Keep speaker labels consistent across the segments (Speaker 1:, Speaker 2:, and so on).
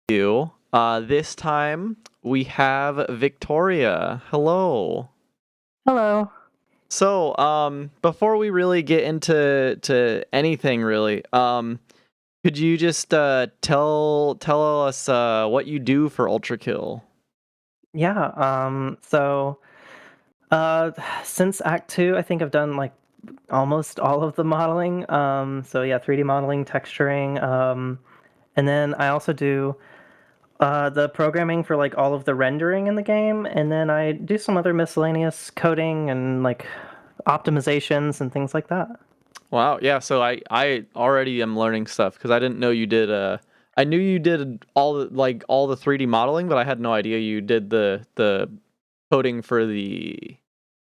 Speaker 1: you. This time we have Victoria. Hello.
Speaker 2: Hello.
Speaker 1: So, before we really get into anything really, could you just tell us what you do for Ultrakill?
Speaker 2: Yeah, since Act 2, I think I've done, like, almost all of the modeling, so yeah, 3D modeling, texturing, and then I also do, the programming for, like, all of the rendering in the game, and then I do some other miscellaneous coding and, like, optimizations and things like that.
Speaker 1: Wow, yeah. So I already am learning stuff because I didn't know you did. I knew you did all the 3D modeling, but I had no idea you did the coding for the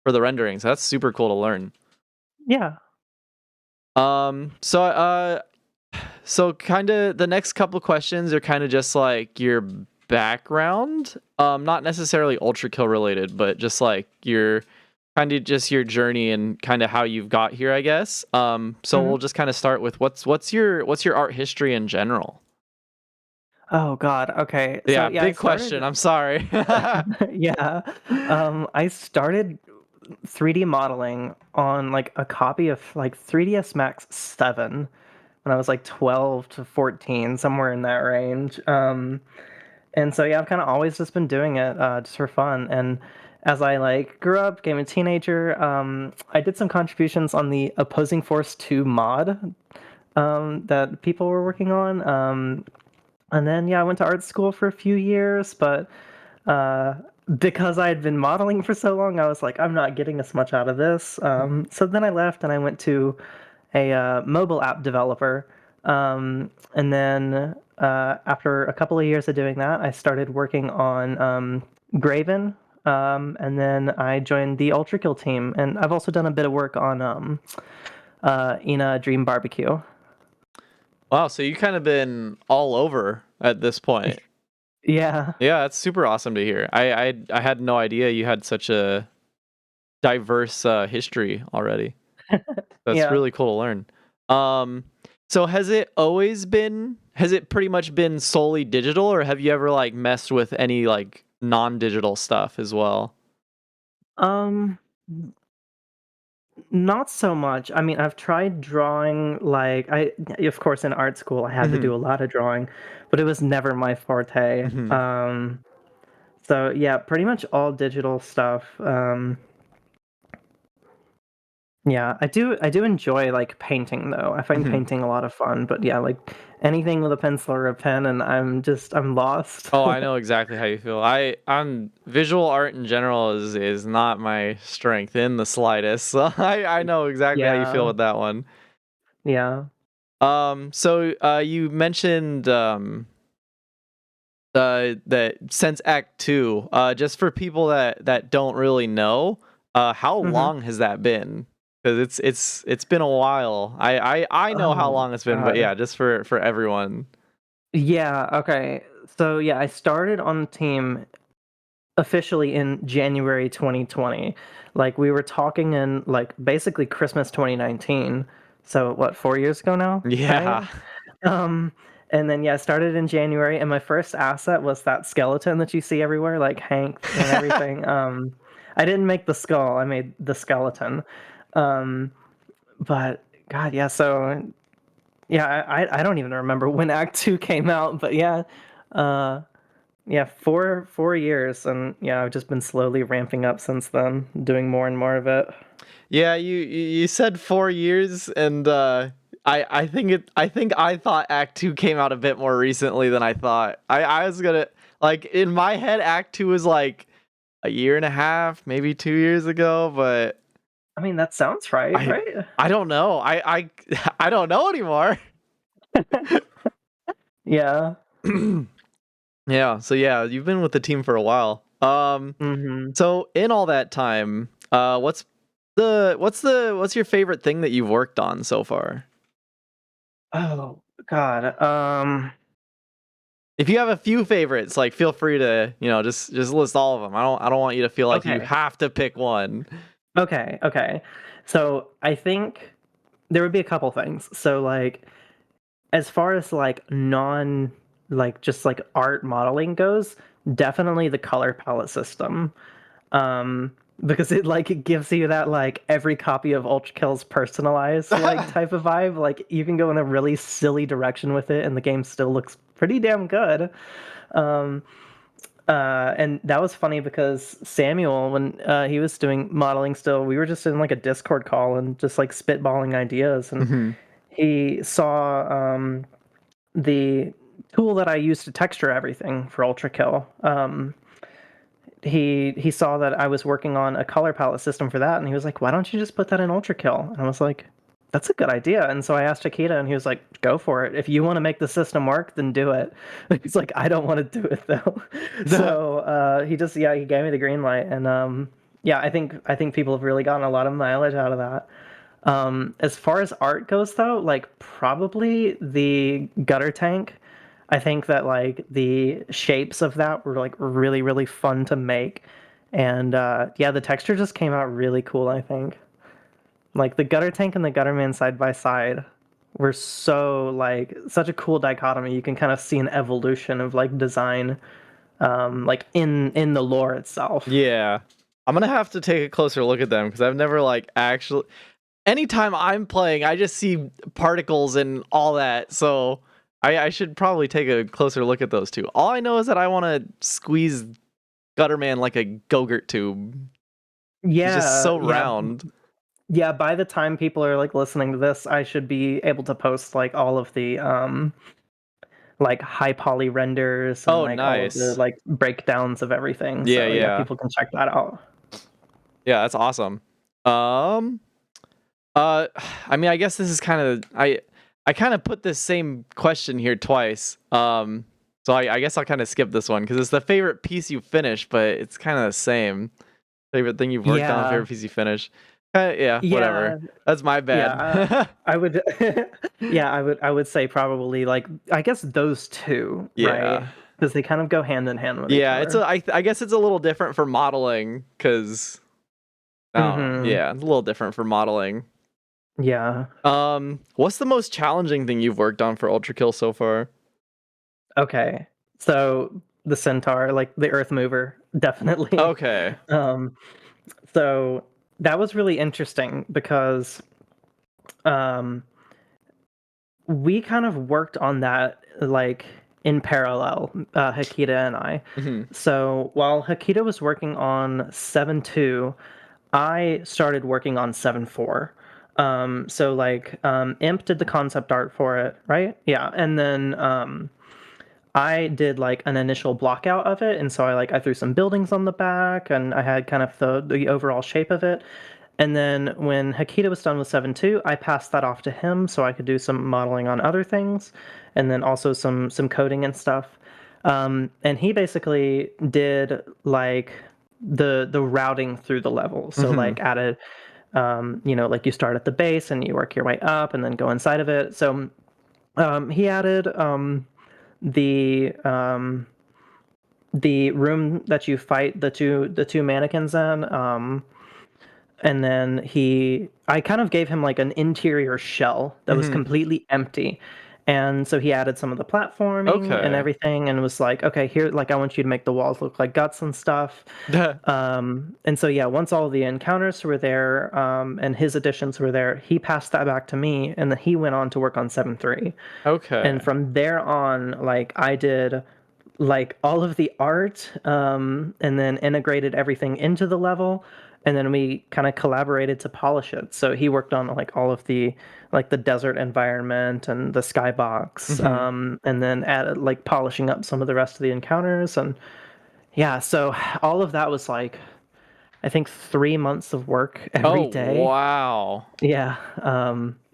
Speaker 1: renderings. That's super cool to learn.
Speaker 2: Yeah.
Speaker 1: Um, so uh so kind of the next couple questions are kind of just like your background. Not necessarily Ultra Kill related, but just like your kind of just your journey and kind of how you've got here, I guess. So
Speaker 2: Mhm.
Speaker 1: we'll just kind of start with what's your art history in general?
Speaker 2: Oh god, okay, so
Speaker 1: Yeah,
Speaker 2: yeah, I
Speaker 1: big question.
Speaker 2: started
Speaker 1: I'm sorry.
Speaker 2: yeah, I started 3D modeling on like a copy of like 3ds Max 7 when I was like 12 to 14, somewhere in that range. And so yeah, I've kind of always just been doing it just for fun. And as I like grew up, became a teenager, I did some contributions on the Opposing Force 2 mod that people were working on. And then yeah, I went to art school for a few years, but uh, because I had been modeling for so long, I was like, I'm not getting as much out of this. So then I left and I went to a mobile app developer. And then after a couple of years of doing that, I started working on Graven. And then I joined the Ultrakill team. And I've also done a bit of work on Ina Dream Barbecue.
Speaker 1: Wow, so you kind of been all over at this point.
Speaker 2: Yeah.
Speaker 1: Yeah, that's super awesome to hear. I had no idea you had such a diverse history already. That's
Speaker 2: Yeah.
Speaker 1: really cool to learn. Um, so has it pretty much been solely digital, or have you ever like messed with any like non-digital stuff as well?
Speaker 2: Um, Not so much. I mean, I've tried drawing, like, of course, in art school, I had to
Speaker 1: Hmm.
Speaker 2: do a lot of drawing, but it was never my forte.
Speaker 1: Hmm.
Speaker 2: So yeah, pretty much all digital stuff. Yeah, I do enjoy like painting though. I find
Speaker 1: Hmm.
Speaker 2: painting a lot of fun, but yeah, like anything with a pencil or a pen and I'm lost.
Speaker 1: Oh, I know exactly how you feel. I'm visual art in general is not my strength in the slightest. So I know exactly how you feel
Speaker 2: Yeah.
Speaker 1: with that one.
Speaker 2: Yeah.
Speaker 1: So you mentioned that since Act 2, just for people that don't really know, how
Speaker 2: Mhm.
Speaker 1: long has that been? Because it's been a while. I know how
Speaker 2: Oh
Speaker 1: long it's been, but
Speaker 2: God.
Speaker 1: yeah, just for everyone.
Speaker 2: Yeah, okay. So yeah, I started on the team officially in January 2020. Like we were talking in like basically Christmas 2019. So what, 4 years ago now, right?
Speaker 1: Yeah.
Speaker 2: Um and then yeah, I started in January and my first asset was that skeleton that you see everywhere, like Hank and everything. I didn't make the skull, I made the skeleton. Um but God, yeah, so yeah, I don't even remember when Act 2 came out, but yeah. Uh yeah, 4 years, and yeah, I've just been slowly ramping up since then, doing more and more of it.
Speaker 1: Yeah, you said 4 years, and I think I thought Act 2 came out a bit more recently than I thought. I was gonna like in my head Act 2 was like a year and a half, maybe 2 years ago, but
Speaker 2: I mean, that sounds right,
Speaker 1: I
Speaker 2: right?
Speaker 1: I don't know. I don't know anymore.
Speaker 2: Yeah.
Speaker 1: Yeah, so yeah, you've been with the team for a while.
Speaker 2: Mhm.
Speaker 1: So in all that time, what's your favorite thing that you've worked on so far?
Speaker 2: Oh, God,
Speaker 1: If you have a few favorites, like feel free to, just list all of them. I don't want you to feel like you
Speaker 2: okay.
Speaker 1: have to pick one.
Speaker 2: Okay. So, I think there would be a couple things. So, like, as far as, like, non like just like art modeling goes, definitely the color palette system. Um, because it gives you that like every copy of Ultrakill's personalized like type of vibe. Like you can go in a really silly direction with it, and the game still looks pretty damn good. Um, and that was funny because Samuel, when he was doing modeling still, we were just in like a Discord call and just like spitballing ideas. And
Speaker 1: Hmm.
Speaker 2: he saw the tool that I use to texture everything for Ultrakill. He saw that I was working on a color palette system for that, and he was like, "Why don't you just put that in Ultrakill?" And I was like, "That's a good idea." And so I asked Akita, and he was like, "Go for it. If you want to make the system work, then do it." He's like, "I don't want to do it though." So he gave me the green light, and yeah, I think people have really gotten a lot of mileage out of that. As far as art goes, though, like probably the gutter tank. I think that like the shapes of that were like really, really fun to make. And yeah, the texture just came out really cool, I think. Like the gutter tank and the gutter man side by side were so like such a cool dichotomy. You can kind of see an evolution of like design like in the lore itself.
Speaker 1: Yeah. I'm gonna have to take a closer look at them because I've never like actually. Anytime I'm playing, I just see particles and all that. So I should probably take a closer look at those two. All I know is that I want to squeeze Gutterman like a Go-Gurt tube. He's just
Speaker 2: Yeah,
Speaker 1: so
Speaker 2: yeah.
Speaker 1: round.
Speaker 2: Yeah, by the time people are like listening to this, I should be able to post like all of the like high poly renders and
Speaker 1: Oh,
Speaker 2: like all of the
Speaker 1: nice.
Speaker 2: like breakdowns of everything.
Speaker 1: Yeah,
Speaker 2: So yeah,
Speaker 1: yeah.
Speaker 2: people can check that out.
Speaker 1: Yeah, that's awesome. Um uh I mean, I guess this is kind of I kind of put this same question here twice. So I guess I'll kind of skip this one because it's the favorite piece you finished, but it's kind of the same. Favorite thing you've worked on,
Speaker 2: Yeah.
Speaker 1: favorite piece you finished. Yeah, whatever.
Speaker 2: Yeah.
Speaker 1: That's my
Speaker 2: Yeah.
Speaker 1: bad.
Speaker 2: I would yeah, I would say probably like I guess those two,
Speaker 1: Yeah.
Speaker 2: right? Because they kind of go hand in hand with each
Speaker 1: Yeah,
Speaker 2: other.
Speaker 1: I guess it's a little different for modeling cuz I don't know.
Speaker 2: Mm-hmm.
Speaker 1: Yeah, it's a little different for modeling.
Speaker 2: Yeah.
Speaker 1: What's the most challenging thing you've worked on for Ultrakill so far?
Speaker 2: Okay. So the centaur, like the Earthmover, definitely.
Speaker 1: Okay.
Speaker 2: Um, so that was really interesting because um, we kind of worked on that like in parallel, Hakita and I.
Speaker 1: Mhm.
Speaker 2: So while Hakita was working on 7.2, I started working on 7.4. So like Imp did the concept art for it, right? Yeah, and then I did like an initial block out of it, and so I threw some buildings on the back, and I had kind of the overall shape of it. And then when Hakita was done with 7.2, I passed that off to him so I could do some modeling on other things, and then also some coding and stuff. And he basically did like the routing through the level. So
Speaker 1: Mhm.
Speaker 2: like added, like you start at the base and you work your way up and then go inside of it. So he added the the room that you fight the two mannequins in. And then I kind of gave him like an interior shell that was
Speaker 1: Mhm.
Speaker 2: completely empty. And so he added some of the platforming and
Speaker 1: Okay.
Speaker 2: everything and was like, okay, here, like, I want you to make the walls look like guts and stuff. And so, yeah, once all the encounters were there and his additions were there, he passed that back to me and then he went on to work on 7.3. And
Speaker 1: Okay.
Speaker 2: from there on, like, I did like all of the art and then integrated everything into the level and then we kind of collaborated to polish it. So he worked on like all of the like the desert environment and the skybox
Speaker 1: Mhm.
Speaker 2: and then added like polishing up some of the rest of the encounters. And yeah, so all of that was like I think 3 months of work
Speaker 1: Oh,
Speaker 2: every day.
Speaker 1: wow.
Speaker 2: Yeah.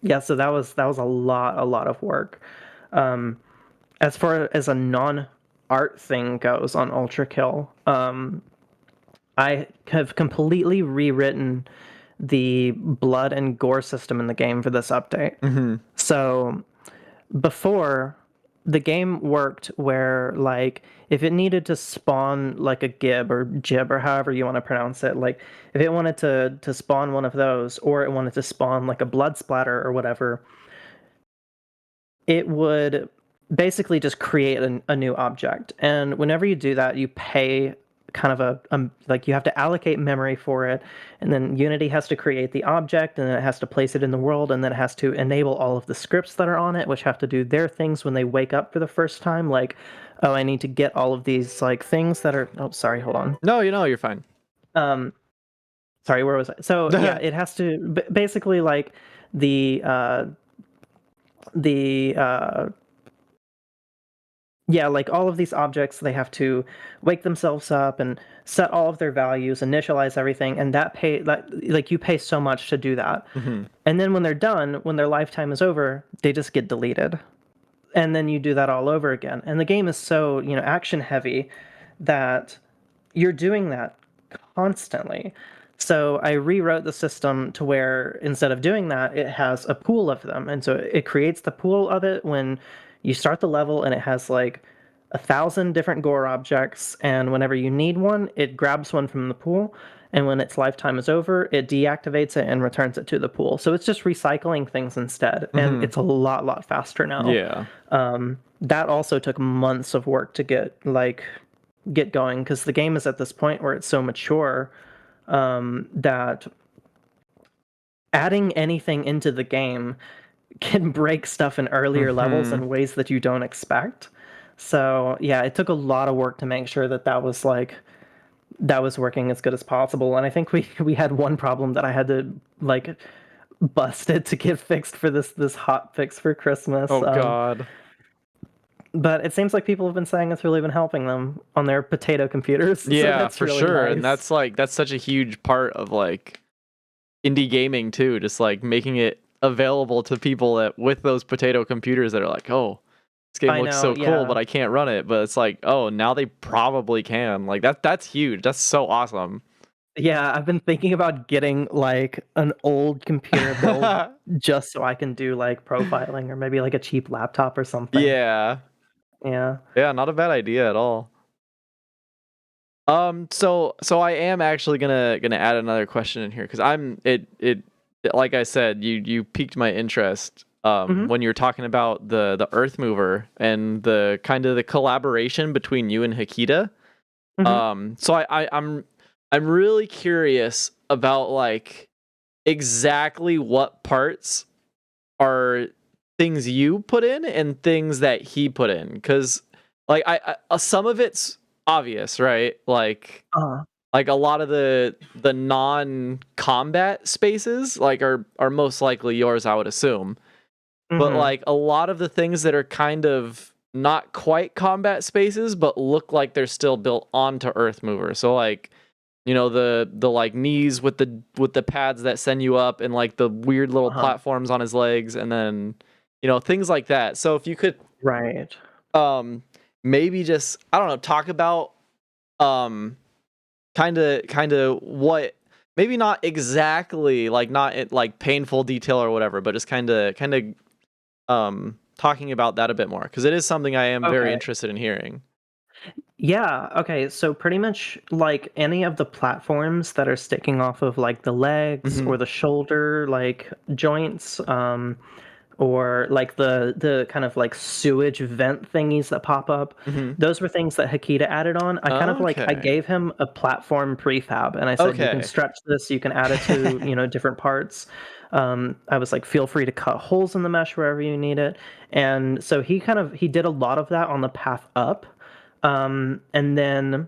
Speaker 2: Yeah, so that was a lot of work. um as far as a non-art thing goes on Ultrakill, I have completely rewritten the blood and gore system in the game for this update.
Speaker 1: Mhm.
Speaker 2: So before, the game worked where like if it needed to spawn like a gib or jib or however you want to pronounce it, like if it wanted to spawn one of those or it wanted to spawn like a blood splatter or whatever, it would basically just create a new object. And whenever you do that, you pay kind of like you have to allocate memory for it, and then Unity has to create the object, and then it has to place it in the world, and then it has to enable all of the scripts that are on it, which have to do their things when they wake up for the first time. Like, oh, I need to get all of these like things that are. Oh, sorry, hold on.
Speaker 1: No, you're fine.
Speaker 2: Um, sorry, where was I? So yeah, it has to basically like the uh, the yeah, like all of these objects, they have to wake themselves up and set all of their values, initialize everything, and that like you pay so much to do that.
Speaker 1: Hmm.
Speaker 2: And then when they're done, when their lifetime is over, they just get deleted. And then you do that all over again. And the game is so, action heavy that you're doing that constantly. So I rewrote the system to where instead of doing that, it has a pool of them. And so it creates the pool of it when you start the level, and it has like 1,000 different gore objects. And whenever you need one, it grabs one from the pool. And when its lifetime is over, it deactivates it and returns it to the pool. So it's just recycling things instead. And it's a lot faster now.
Speaker 1: Yeah.
Speaker 2: That also took months of work to get going, because the game is at this point where it's so mature that adding anything into the game can break stuff in earlier levels in ways that you don't expect. So yeah, it took a lot of work to make sure that was working as good as possible. And I think we had one problem that I had to like bust it to get fixed for this hot fix for Christmas.
Speaker 1: Oh God.
Speaker 2: But it seems like people have been saying it's really been helping them on their potato computers. So
Speaker 1: Yeah,
Speaker 2: that's
Speaker 1: for
Speaker 2: really
Speaker 1: sure.
Speaker 2: nice.
Speaker 1: And that's such a huge part of like indie gaming too, just like making it available to people that with those potato computers that are like, oh, this game looks so cool, but I can't run it. But it's like, oh, now they probably can. Like that's huge. That's so awesome.
Speaker 2: Yeah, I've been thinking about getting like an old computer build just so I can do like profiling, or maybe like a cheap laptop or something.
Speaker 1: Yeah.
Speaker 2: Yeah.
Speaker 1: Yeah, not a bad idea at all. So I am actually gonna add another question in here because like I said, you piqued my interest when you were talking about the Earthmover and the kind of the collaboration between you and Hikita. So I'm really curious about like exactly what parts are things you put in and things that he put in, because like I some of it's obvious, right? Like a lot of the non-combat spaces like are most likely yours, I would assume. But like a lot of the things that are kind of not quite combat spaces but look like they're still built onto Earthmover. So like, the like knees with the pads that send you up, and like the weird little platforms on his legs, and then things like that. So if you could
Speaker 2: Right.
Speaker 1: maybe just, I don't know, talk about kind of what, maybe not exactly like, not in like painful detail or whatever, but just kind of talking about that a bit more, because it is something I am very
Speaker 2: Okay.
Speaker 1: interested in hearing.
Speaker 2: Yeah, okay. So pretty much like any of the platforms that are sticking off of like the legs or the shoulder like joints, or like the kind of like sewage vent thingies that pop up. Those were things that Hikita added on. I kind of like I
Speaker 1: Okay.
Speaker 2: gave him a platform prefab, and I said you can
Speaker 1: Okay.
Speaker 2: stretch this, you can add it to different parts. I was like, feel free to cut holes in the mesh wherever you need it, and so he did a lot of that on the path up. And then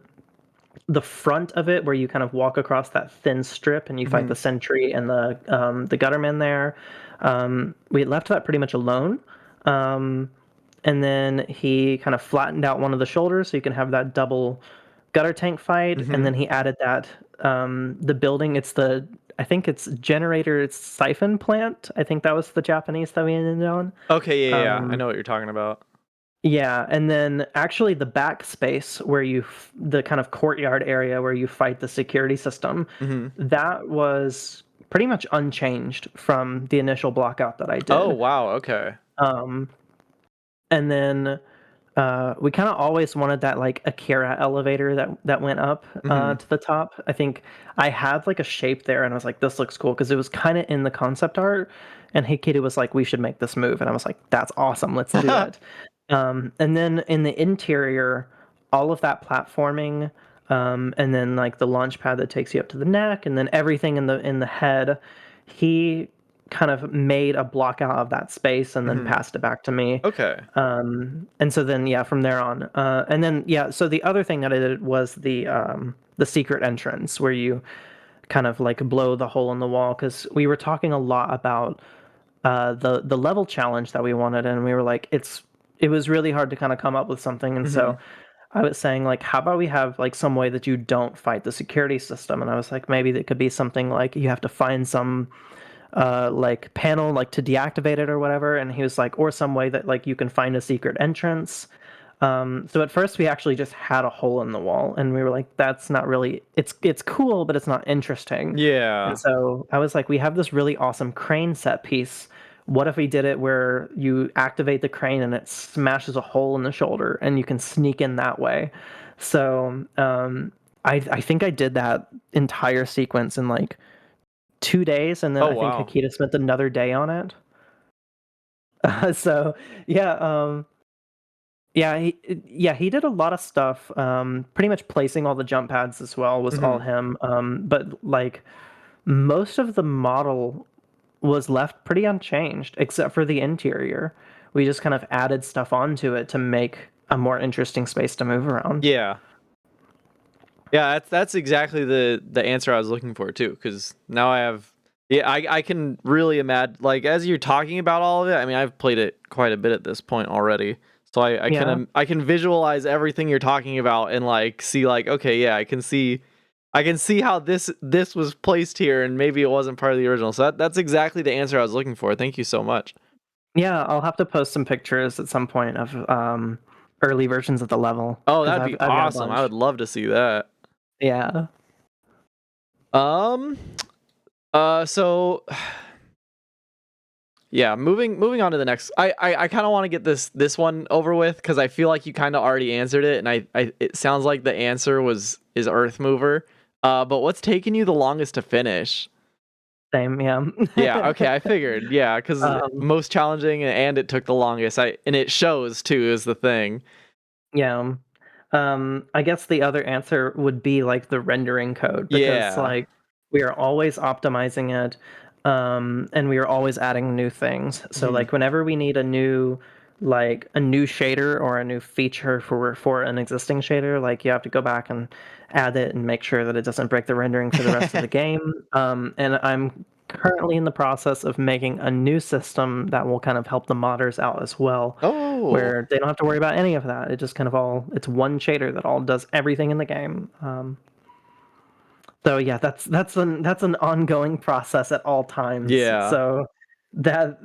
Speaker 2: the front of it, where you kind of walk across that thin strip and you fight the sentry and the gutterman there, we left that pretty much alone. And then he kind of flattened out one of the shoulders so you can have that double gutter tank fight. And then he added that the building. I think it's generator. It's siphon plant. I think that was the Japanese that we ended on.
Speaker 1: Okay, yeah, I
Speaker 2: Um,
Speaker 1: know what you're talking about.
Speaker 2: yeah, and then actually the back space where the kind of courtyard area where you fight the security system, that was pretty much unchanged from the initial blockout that I
Speaker 1: Oh,
Speaker 2: did.
Speaker 1: wow, okay.
Speaker 2: Um, and then we kind of always wanted that like Akira elevator that went up to the top. I think I had like a shape there, and I was like, this looks cool because it was kind of in the concept art. And Hikita was like, we should make this move, and I was like, that's awesome, let's do it. And then in the interior, all of that platforming, and then like the launch pad that takes you up to the neck, and then everything in the head, he kind of made a block out of that space and then
Speaker 1: Mhm.
Speaker 2: passed it back to me.
Speaker 1: Okay.
Speaker 2: And so then yeah, from there on, and then yeah, so the other thing that I did was the secret entrance where you kind of like blow the hole in the wall because we were talking a lot about the level challenge that we wanted, and we were like, it was really hard to kind of come up with something, and so
Speaker 1: Mhm.
Speaker 2: I was saying like, how about we have like some way that you don't fight the security system, and I was like, maybe that could be something like you have to find some like panel like to deactivate it or whatever, and he was like, or some way that like you can find a secret entrance. So at first we actually just had a hole in the wall, and we were like, "That's not really. It's cool, but it's not interesting." And
Speaker 1: Yeah.
Speaker 2: so I was like, "We have this really awesome crane set piece. What if we did it where you activate the crane and it smashes a hole in the shoulder, and you can sneak in that way?" So I think I did that entire sequence in like 2 days, and then
Speaker 1: Oh,
Speaker 2: I think
Speaker 1: wow.
Speaker 2: Hakita spent another day on it. So yeah, yeah, he did a lot of stuff. Pretty much placing all the jump pads as well was all
Speaker 1: Mhm.
Speaker 2: him. But like most of the model was left pretty unchanged, except for the interior. We just kind of added stuff onto it to make a more interesting space to move around.
Speaker 1: Yeah. Yeah, that's exactly the answer I was looking for too, because now I have yeah, I can really imagine like as you're talking about all of it, I mean I've played it quite a bit at this point already. So
Speaker 2: Yeah.
Speaker 1: I can visualize everything you're talking about and like see like okay, yeah, I can see how this was placed here and maybe it wasn't part of the original. So that's exactly the answer I was looking for. Thank you so much.
Speaker 2: Yeah, I'll have to post some pictures at some point of early versions of the level
Speaker 1: Oh,
Speaker 2: because
Speaker 1: that'd be
Speaker 2: I've got a
Speaker 1: awesome. I
Speaker 2: bunch.
Speaker 1: would love to see that.
Speaker 2: Yeah.
Speaker 1: Um so yeah, moving on to the next. I kind of want to get this one over with because I feel like you kind of already answered it, and I it sounds like the answer is Earthmover. But what's taken you the longest to finish?
Speaker 2: Same, yeah.
Speaker 1: Yeah, okay, I figured. Yeah, because
Speaker 2: um,
Speaker 1: most challenging and it took the longest. And it shows too is the thing.
Speaker 2: Yeah. I guess the other answer would be like the rendering code because
Speaker 1: Yeah.
Speaker 2: like we are always optimizing it, and we are always adding new things. So
Speaker 1: Mhm.
Speaker 2: like whenever we need a new shader or a new feature for an existing shader, like you have to go back and add it and make sure that it doesn't break the rendering for the rest of the game. And I'm currently in the process of making a new system that will kind of help the modders out as well
Speaker 1: Oh.
Speaker 2: where they don't have to worry about any of that. It just kind of all it's one shader that all does everything in the game. So yeah, that's an ongoing process at all times.
Speaker 1: Yeah.
Speaker 2: So that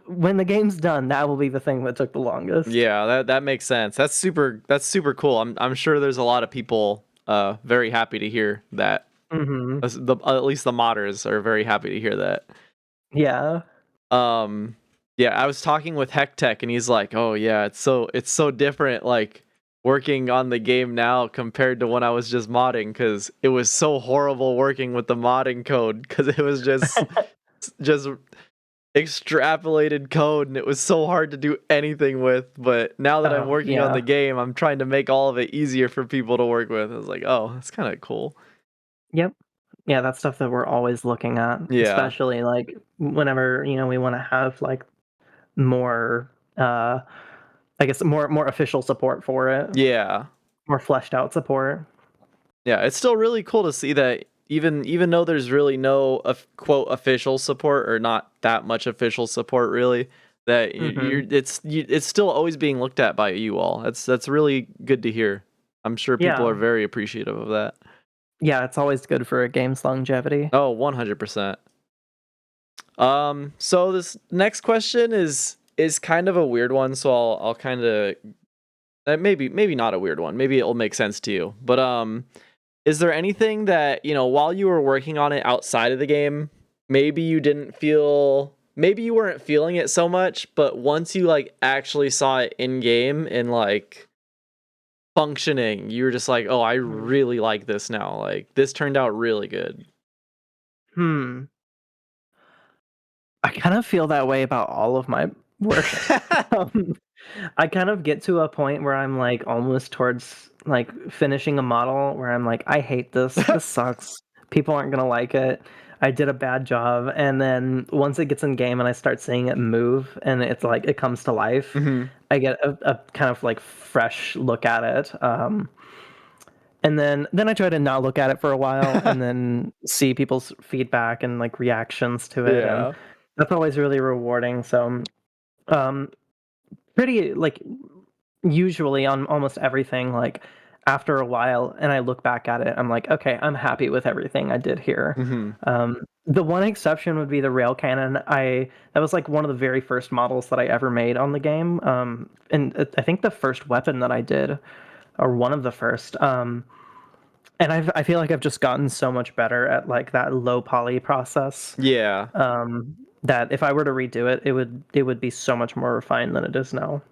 Speaker 2: when the game's done, that will be the thing that took the longest.
Speaker 1: Yeah, that makes sense. That's super cool. I'm sure there's a lot of people very happy to hear that.
Speaker 2: Hmm.
Speaker 1: At least the modders are very happy to hear that.
Speaker 2: Yeah.
Speaker 1: Um, yeah, I was talking with Hectech, and he's like, "Oh yeah, it's so different, like working on the game now compared to when I was just modding, because it was so horrible working with the modding code, because it was just extrapolated code, and it was so hard to do anything with. But now that I'm
Speaker 2: Oh
Speaker 1: working on
Speaker 2: yeah.
Speaker 1: the game, I'm trying to make all of it easier for people to work with." I was like, "Oh, that's kind of cool."
Speaker 2: Yep. Yeah, that's stuff that we're always looking at,
Speaker 1: Yeah,
Speaker 2: especially like whenever we want to have like more, I guess more official support for it,
Speaker 1: yeah.
Speaker 2: more fleshed out support.
Speaker 1: Yeah, it's still really cool to see that even though there's really no quote official support or not that much official support really, that
Speaker 2: Hmm.
Speaker 1: it's still always being looked at by you all. That's really good to hear. I'm sure people are
Speaker 2: Yeah.
Speaker 1: very appreciative of that.
Speaker 2: Yeah, it's always good for a game's longevity.
Speaker 1: Oh, 100%. So this next question is kind of a weird one, so I'll kind of maybe not a weird one. Maybe it'll make sense to you. But is there anything that, while you were working on it outside of the game, maybe you weren't feeling it so much, but once you like actually saw it in game and like functioning, you were just like, "Oh, I
Speaker 2: Mm.
Speaker 1: really like this now. Like this turned out really good."
Speaker 2: Hmm. I kind of feel that way about all of my work. Um, I kind of get to a point where I'm like almost towards like finishing a model where I'm like, I hate this. This sucks. People aren't gonna like it. I did a bad job. And then once it gets in game and I start seeing it move and it's like it comes to life,
Speaker 1: Hmm.
Speaker 2: I get a kind of like fresh look at it. And then I try to not look at it for a while and then see people's feedback and like reactions to it, and
Speaker 1: Yeah.
Speaker 2: that's always really rewarding. So um pretty like usually on almost everything, like after a while and I look back at it, I'm like, okay, I'm happy with everything I did here.
Speaker 1: Hmm.
Speaker 2: The one exception would be the rail cannon. That was like one of the very first models that I ever made on the game. And I think the first weapon that I did, or one of the first. And I feel like I've just gotten so much better at like that low poly process.
Speaker 1: Yeah.
Speaker 2: That if I were to redo it, it would be so much more refined than it is now.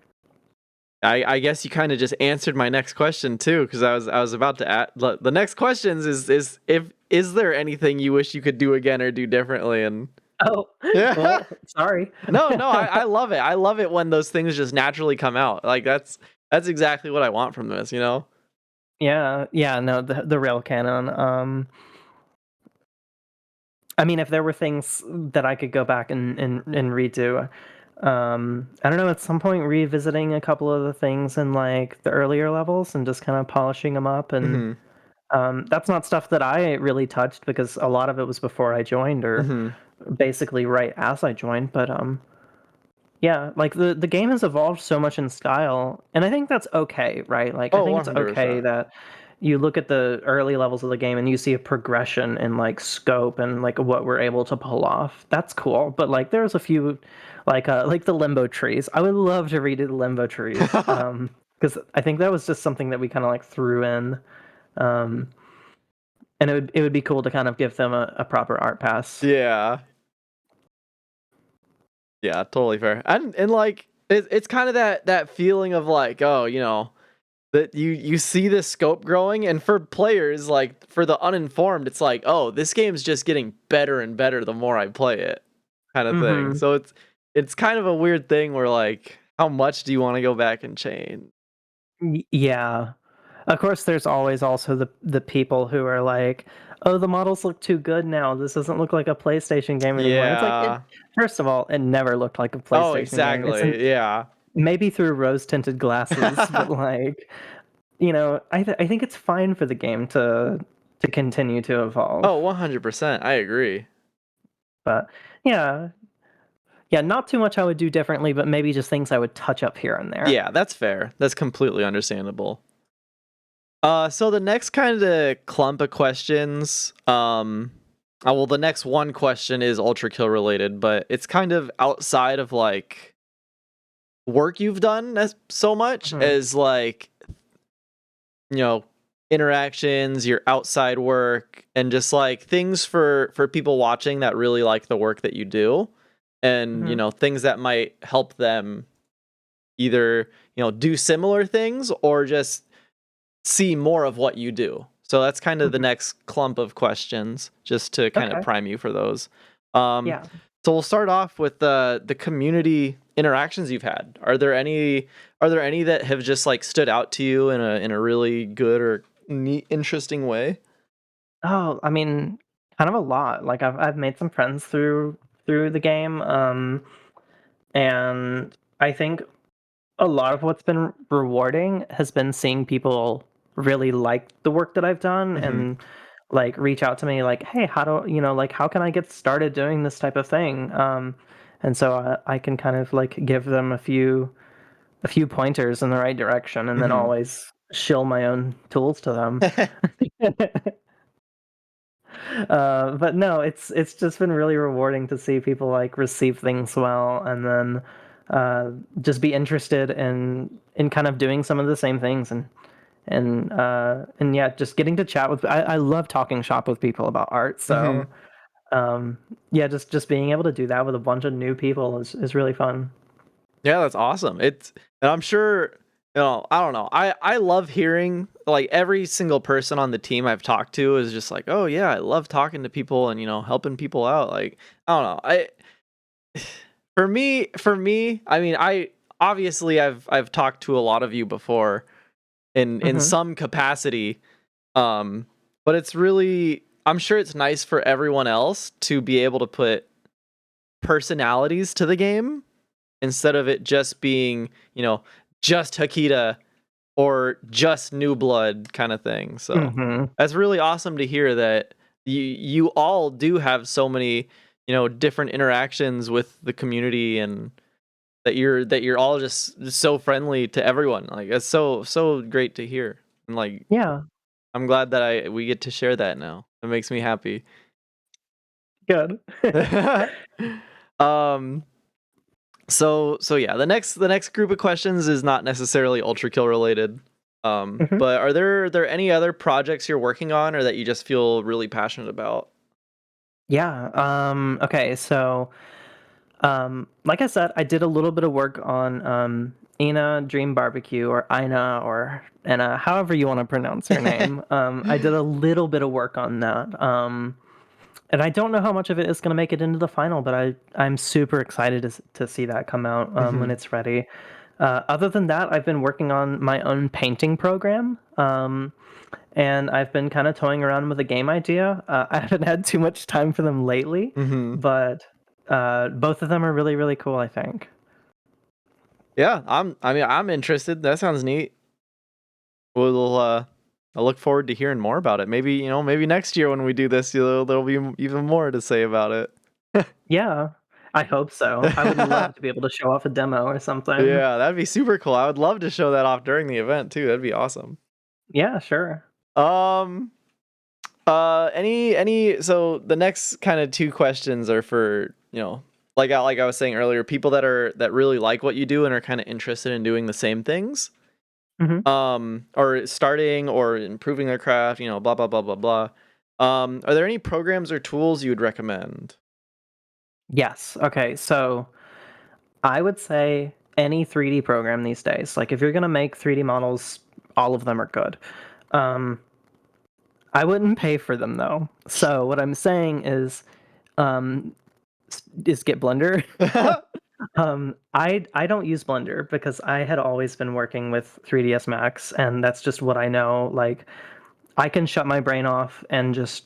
Speaker 1: I guess you kind of just answered my next question too, because I was about to add the next questions is if is there anything you wish you could do again or do differently? And
Speaker 2: Oh,
Speaker 1: yeah.
Speaker 2: well, sorry.
Speaker 1: No, I love it. I love it when those things just naturally come out. Like that's exactly what I want from this, you know?
Speaker 2: Yeah, yeah, no, the rail cannon. I mean, if there were things that I could go back and redo, I don't know, at some point revisiting a couple of the things in like the earlier levels and just kind of polishing them up. And
Speaker 1: Mhm.
Speaker 2: that's not stuff that I really touched because a lot of it was before I joined, or
Speaker 1: Mhm.
Speaker 2: basically right as I joined. But yeah, like the game has evolved so much in style, and I think that's okay, right? Like I
Speaker 1: Oh,
Speaker 2: think it's okay
Speaker 1: 100%.
Speaker 2: that you look at the early levels of the game and you see a progression in like scope and like what we're able to pull off. That's cool. But like there's a few like the limbo trees. I would love to redo the limbo trees. Because I think that was just something that we kind of like threw in. Um and it would be cool to kind of give them a proper art pass.
Speaker 1: Yeah. Yeah, totally fair. And like it's kind of that feeling of like, oh, that you see the scope growing, and for players, like for the uninformed, it's like, oh, this game's just getting better and better the more I play it, kind of thing.
Speaker 2: Mm-hmm.
Speaker 1: So it's kind of a weird thing where like, how much do you want to go back and change?
Speaker 2: Yeah. Of course, there's always also the people who are like, "Oh, the models look too good now. This doesn't look like a PlayStation game anymore." And it's like,
Speaker 1: Yeah.
Speaker 2: first of all, it never looked like a
Speaker 1: Oh,
Speaker 2: PlayStation game. It's
Speaker 1: exactly. Yeah.
Speaker 2: maybe through rose-tinted glasses, but like, I think it's fine for the game to continue to evolve.
Speaker 1: Oh, 100%. I agree.
Speaker 2: But yeah, yeah, not too much I would do differently, but maybe just things I would touch up here and there.
Speaker 1: Yeah, that's fair. That's completely understandable. So the next kind of clump of questions, well, the next one question is Ultra Kill related, but it's kind of outside of like work you've done as so much
Speaker 2: Mhm.
Speaker 1: as like, you know, interactions, your outside work, and just like things for people watching that really like the work that you do, and
Speaker 2: Mhm.
Speaker 1: things that might help them either, do similar things or just see more of what you do. So that's kind of the
Speaker 2: Mhm.
Speaker 1: next clump of questions, just to kind of
Speaker 2: Okay.
Speaker 1: prime you for those. Um,
Speaker 2: Yeah.
Speaker 1: so we'll start off with the community interactions you've had. Are there any that have just like stood out to you in a really good or neat, interesting way?
Speaker 2: Oh, I mean, kind of a lot. Like I've made some friends through the game, and I think a lot of what's been rewarding has been seeing people really like the work that I've done
Speaker 1: Hmm.
Speaker 2: and like reach out to me like, hey, how do like how can I get started doing this type of thing? And so I can kind of like give them a few pointers in the right direction, and then
Speaker 1: Hmm.
Speaker 2: always shill my own tools to them. But no, it's just been really rewarding to see people like receive things well, and then uh, just be interested in kind of doing some of the same things, and yeah, just getting to chat with. I love talking shop with people about art,
Speaker 1: Hmm.
Speaker 2: so yeah, just being able to do that with a bunch of new people is really fun.
Speaker 1: Yeah, that's awesome. And I'm sure, I don't know. I love hearing like every single person on the team I've talked to is just like, "Oh yeah, I love talking to people and, helping people out." Like, I don't know. For me, I mean, obviously I've talked to a lot of you before in
Speaker 2: Mhm.
Speaker 1: some capacity. But it's really, I'm sure it's nice for everyone else to be able to put personalities to the game instead of it just being, just Hakita or just New Blood kind of thing. So
Speaker 2: Mhm.
Speaker 1: that's really awesome to hear that you all do have so many, different interactions with the community, and that you're all just so friendly to everyone. Like, it's so great to hear. And like,
Speaker 2: Yeah.
Speaker 1: I'm glad that we get to share that now. It makes me happy.
Speaker 2: Good.
Speaker 1: um so yeah, the next group of questions is not necessarily Ultra Kill related.
Speaker 2: Mhm.
Speaker 1: But are there any other projects you're working on or that you just feel really passionate about?
Speaker 2: Yeah. Okay. So, like I said, I did a little bit of work on Ina Dream Barbecue, or Ina, or Anna, however you want to pronounce her name. I did a little bit of work on that. And I don't know how much of it is going to make it into the final, but I'm super excited to see that come out when
Speaker 1: Mhm.
Speaker 2: it's ready. Other than that, I've been working on my own painting program. And I've been kind of toying around with a game idea. I haven't had too much time for them lately,
Speaker 1: Mhm.
Speaker 2: but both of them are really, really cool, I think.
Speaker 1: Yeah, I'm interested. That sounds neat. We'll I look forward to hearing more about it. Maybe, maybe next year when we do this, there'll be even more to say about it.
Speaker 2: Yeah, I hope so. I would love to be able to show off a demo or something.
Speaker 1: Yeah, that'd be super cool. I would love to show that off during the event too. That'd be awesome.
Speaker 2: Yeah, sure.
Speaker 1: Um, so the next kind of two questions are for, like I was saying earlier, people that really like what you do and are kind of interested in doing the same things.
Speaker 2: Hmm.
Speaker 1: Or starting or improving their craft, blah blah blah blah blah. Are there any programs or tools you would recommend?
Speaker 2: Yes. Okay. So I would say any 3D program these days. Like if you're gonna make 3D models, all of them are good. Um, I wouldn't pay for them though. So what I'm saying um, is get Blender. I don't use Blender because I had always been working with 3ds Max, and that's just what I know. Like I can shut my brain off and just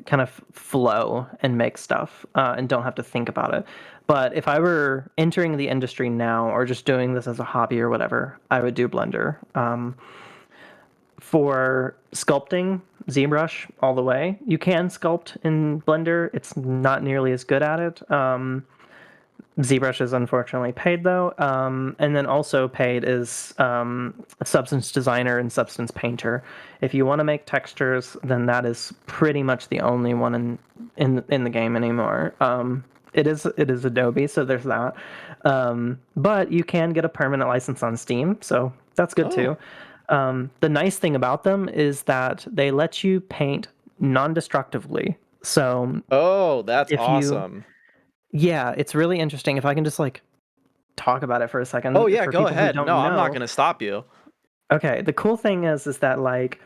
Speaker 2: kind of flow and make stuff, and don't have to think about it. But if I were entering the industry now or just doing this as a hobby or whatever, I would do Blender. For sculpting, ZBrush all the way. You can sculpt in Blender. It's not nearly as good at it. ZBrush is unfortunately paid though, and then also paid is Substance Designer and Substance Painter. If you want to make textures, then that is pretty much the only one in the game anymore. It is Adobe, so there's that. But you can get a permanent license on Steam, so that's good
Speaker 1: Oh.
Speaker 2: too. The nice thing about them is that they let you paint non-destructively. So
Speaker 1: Oh, that's
Speaker 2: if you
Speaker 1: awesome.
Speaker 2: yeah, it's really interesting. If I can just like talk about it for a
Speaker 1: Oh
Speaker 2: second
Speaker 1: yeah,
Speaker 2: for
Speaker 1: go
Speaker 2: people who
Speaker 1: ahead.
Speaker 2: don't
Speaker 1: No, I'm not
Speaker 2: know.
Speaker 1: gonna stop you.
Speaker 2: Okay, the cool thing is that like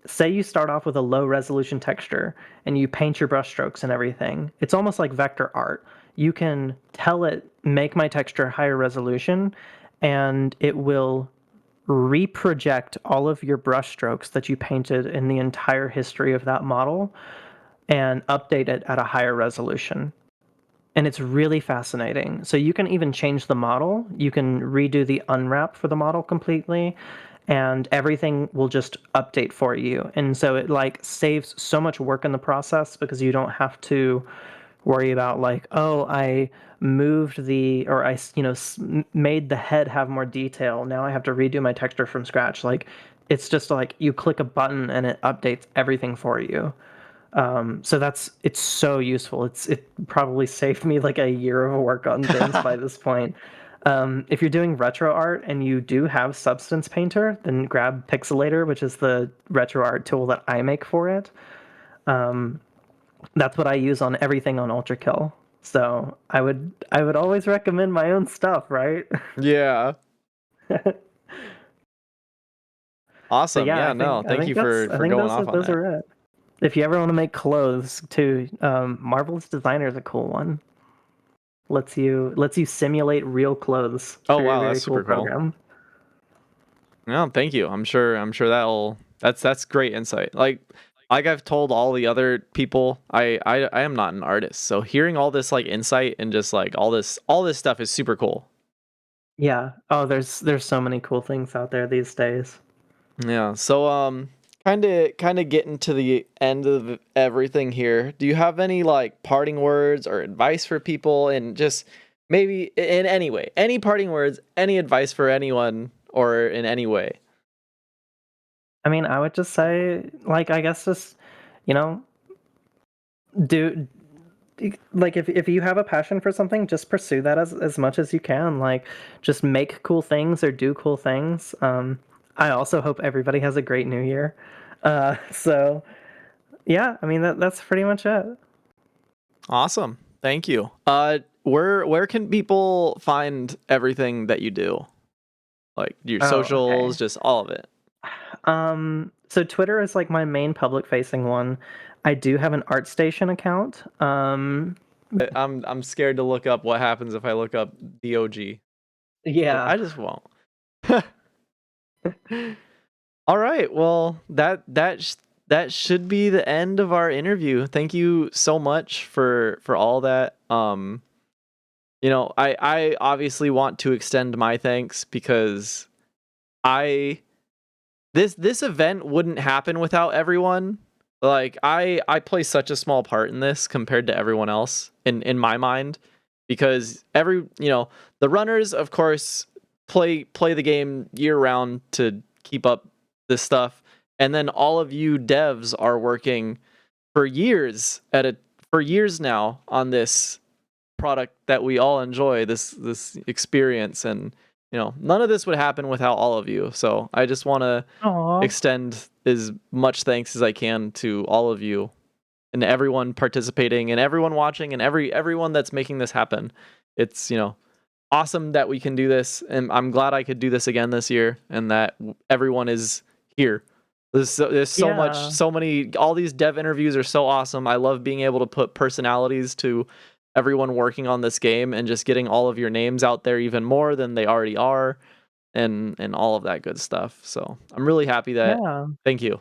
Speaker 2: say you start off with a low resolution texture and you paint your brush strokes and everything. It's almost like vector art. You can tell it make my texture higher resolution and it will reproject all of your brush strokes that you painted in the entire history of that model and update it at a higher resolution. And it's really fascinating. So you can even change the model. You can redo the unwrap for the model completely, and everything will just update for you. And so it like saves so much work in the process because you don't have to worry about like, oh, I moved the or I made the head have more detail. Now I have to redo my texture from scratch. Like it's just like you click a button and it updates everything for you. So it's so useful. It probably saved me like a year of work on things by this point. If you're doing retro art and you do have Substance Painter, then grab Pixelator, which is the retro art tool that I make for it. That's what I use on everything on Ultrakill. So I would always recommend my own stuff, right?
Speaker 1: Yeah.
Speaker 2: But
Speaker 1: Awesome.
Speaker 2: yeah,
Speaker 1: Yeah,
Speaker 2: I
Speaker 1: no.
Speaker 2: think I
Speaker 1: Thank
Speaker 2: think
Speaker 1: you
Speaker 2: that's I
Speaker 1: for
Speaker 2: think
Speaker 1: going
Speaker 2: those are,
Speaker 1: off on
Speaker 2: those
Speaker 1: that.
Speaker 2: are it. If you ever want to make clothes too, Marvelous Designer is a cool one. Lets you simulate real clothes.
Speaker 1: Oh
Speaker 2: Very,
Speaker 1: wow,
Speaker 2: very
Speaker 1: that's
Speaker 2: cool
Speaker 1: super cool.
Speaker 2: program.
Speaker 1: No, thank you. I'm sure that's great insight. Like I've told all the other people, I am not an artist. So hearing all this like insight and just like all this stuff is super cool.
Speaker 2: Yeah. Oh, there's so many cool things out there these days.
Speaker 1: Yeah. So kind of getting to the end of everything here. Do you have any like parting words or advice for people, and just maybe in any way, any parting words, any advice for anyone or in any way?
Speaker 2: I mean, I would just say, like, I guess just, you know, do like if you have a passion for something, just pursue that as much as you can. Like, just make cool things or do cool things. I also hope everybody has a great New Year. So yeah, I mean that's pretty much it.
Speaker 1: Awesome. Thank you. Where can people find everything that you do? Like your
Speaker 2: Oh,
Speaker 1: socials,
Speaker 2: okay.
Speaker 1: just all of it.
Speaker 2: So Twitter is like my main public facing one. I do have an ArtStation account.
Speaker 1: I'm scared to look up what happens if I look up DOG. But
Speaker 2: Yeah,
Speaker 1: I just won't. All right. Well, that should be the end of our interview. Thank you so much for all that. I obviously want to extend my thanks because I this event wouldn't happen without everyone. Like I play such a small part in this compared to everyone else in my mind, because the runners of course play the game year round to keep up this stuff, and then all of you devs are working for years for years now on this product that we all enjoy, this experience. And none of this would happen without all of you. So I just want to
Speaker 2: aw,
Speaker 1: extend as much thanks as I can to all of you and everyone participating and everyone watching and everyone that's making this happen. It's awesome that we can do this, and I'm glad I could do this again this year, and that everyone is here. There's so much,
Speaker 2: yeah,
Speaker 1: so many. All these dev interviews are so awesome. I love being able to put personalities to everyone working on this game and just getting all of your names out there even more than they already are, and all of that good stuff. So I'm really happy that.
Speaker 2: yeah,
Speaker 1: Thank you,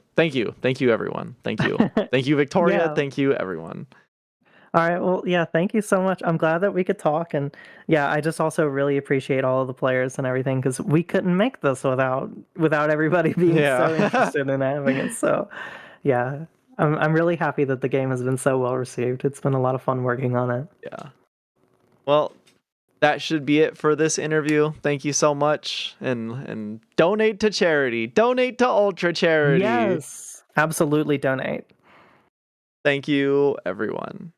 Speaker 1: everyone. Thank you, Victoria.
Speaker 2: yeah.
Speaker 1: Thank you, everyone.
Speaker 2: All right. Well, yeah, thank you so much. I'm glad that we could talk. And yeah, I just also really appreciate all of the players and everything because we couldn't make this without everybody being so
Speaker 1: Yeah.
Speaker 2: interested in having it. So yeah, I'm really happy that the game has been so well received. It's been a lot of fun working on it.
Speaker 1: Yeah. Well, that should be it for this interview. Thank you so much, and donate to charity. Donate to Ultra Charity.
Speaker 2: Yes, absolutely donate.
Speaker 1: Thank you, everyone.